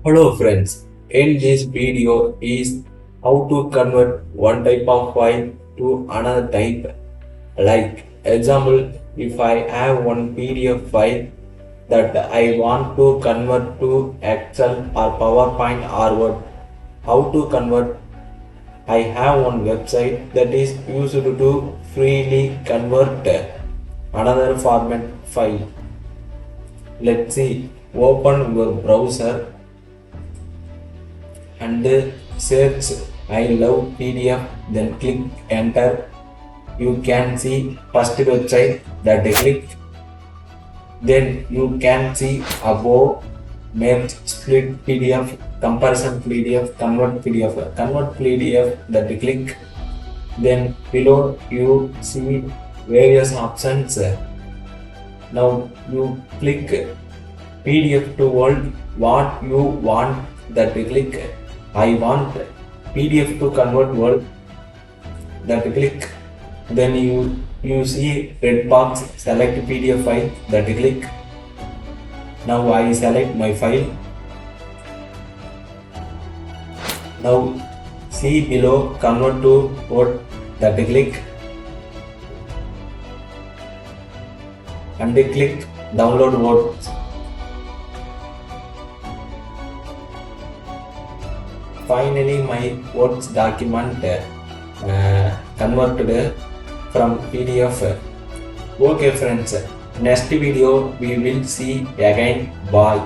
Hello friends, in this video is how to convert one type of file to another type. Like example, if I have one PDF file that I want to convert to Excel or PowerPoint or Word, how to convert? I have one website that is used to freely convert another format file. Let's see, open your browser and search iLovePDF, then click enter. You can see first website that click, then you can see above merge, split PDF, comparison PDF, convert PDF that click, then below you see various options. Now you click PDF to Word, what you want that click. I want PDF to convert Word, that click. Then you see red box, select PDF file, that click. Now I select my file. Now see below convert to Word, that click, and click download Word. Finally, my Word document converted from PDF. Okay friends, next video we will see again. Bye.